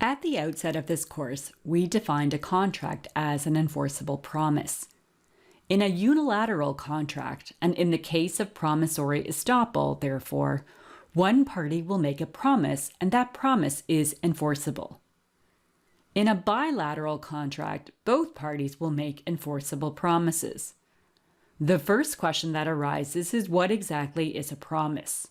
At the outset of this course, we defined a contract as an enforceable promise. In a unilateral contract, and in the case of promissory estoppel, therefore, one party will make a promise and that promise is enforceable. In a bilateral contract, both parties will make enforceable promises. The first question that arises is what exactly is a promise?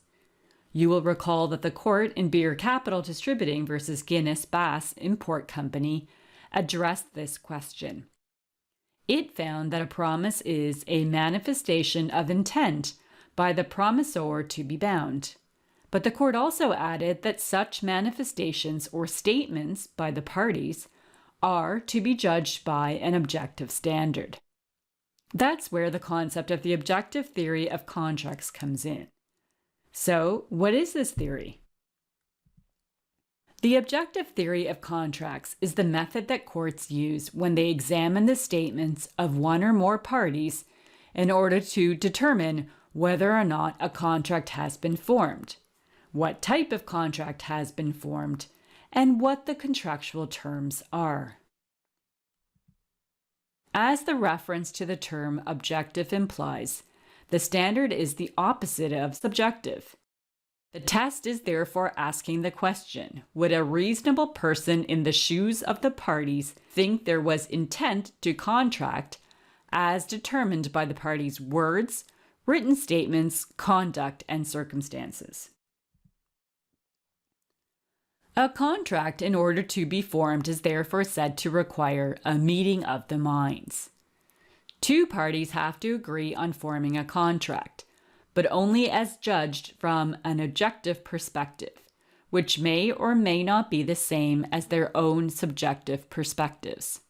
You will recall that the court in Beer Capital Distributing versus Guinness Bass Import Company addressed this question. It found that a promise is a manifestation of intent by the promisor to be bound. But the court also added that such manifestations or statements by the parties are to be judged by an objective standard. That's where the concept of the objective theory of contracts comes in. So, what is this theory? The objective theory of contracts is the method that courts use when they examine the statements of one or more parties in order to determine whether or not a contract has been formed, what type of contract has been formed, and what the contractual terms are. As the reference to the term objective implies, the standard is the opposite of subjective. The test is therefore asking the question, would a reasonable person in the shoes of the parties think there was intent to contract as determined by the parties' words, written statements, conduct, and circumstances? A contract, in order to be formed, is therefore said to require a meeting of the minds. Two parties have to agree on forming a contract, but only as judged from an objective perspective, which may or may not be the same as their own subjective perspectives.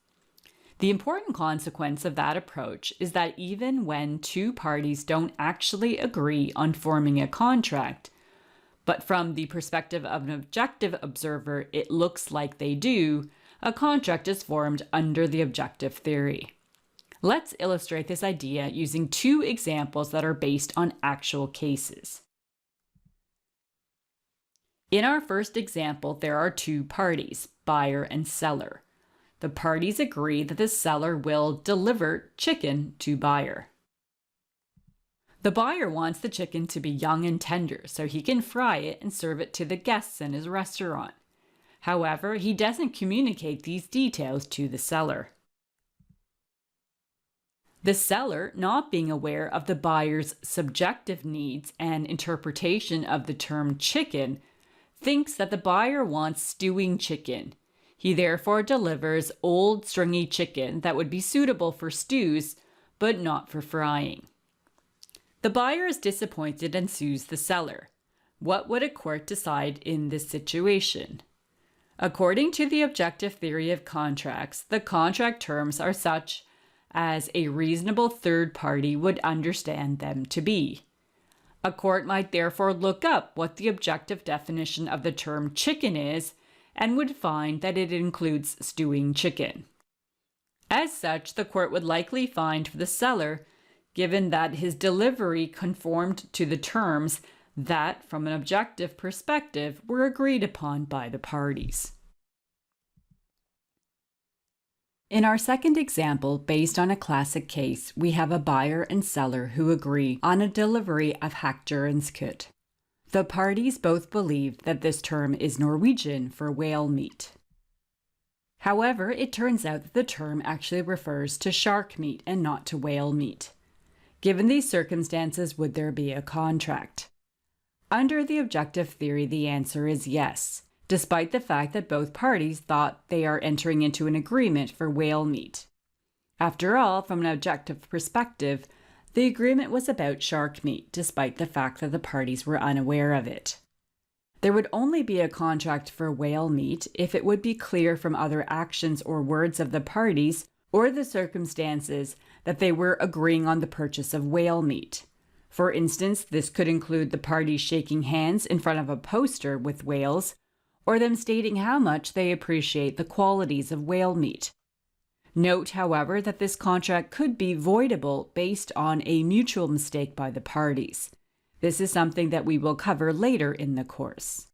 The important consequence of that approach is that even when two parties don't actually agree on forming a contract, but from the perspective of an objective observer it looks like they do, a contract is formed under the objective theory. Let's illustrate this idea using two examples that are based on actual cases. In our first example, there are two parties, buyer and seller. The parties agree that the seller will deliver chicken to buyer. The buyer wants the chicken to be young and tender so he can fry it and serve it to the guests in his restaurant. However, he doesn't communicate these details to the seller. The seller, not being aware of the buyer's subjective needs and interpretation of the term chicken, thinks that the buyer wants stewing chicken. He therefore delivers old stringy chicken that would be suitable for stews, but not for frying. The buyer is disappointed and sues the seller. What would a court decide in this situation? According to the objective theory of contracts, the contract terms are such as a reasonable third party would understand them to be. A court might therefore look up what the objective definition of the term chicken is and would find that it includes stewing chicken. As such, the court would likely find for the seller, given that his delivery conformed to the terms that, from an objective perspective, were agreed upon by the parties. In our second example, based on a classic case, we have a buyer and seller who agree on a delivery of Hackjørenskjøtt. The parties both believe that this term is Norwegian for whale meat. However, it turns out that the term actually refers to shark meat and not to whale meat. Given these circumstances, would there be a contract? Under the objective theory, the answer is yes, despite the fact that both parties thought they are entering into an agreement for whale meat. After all, from an objective perspective, the agreement was about shark meat, despite the fact that the parties were unaware of it. There would only be a contract for whale meat if it would be clear from other actions or words of the parties or the circumstances that they were agreeing on the purchase of whale meat. For instance, this could include the parties shaking hands in front of a poster with whales, or them stating how much they appreciate the qualities of whale meat. Note, however, that this contract could be voidable based on a mutual mistake by the parties. This is something that we will cover later in the course.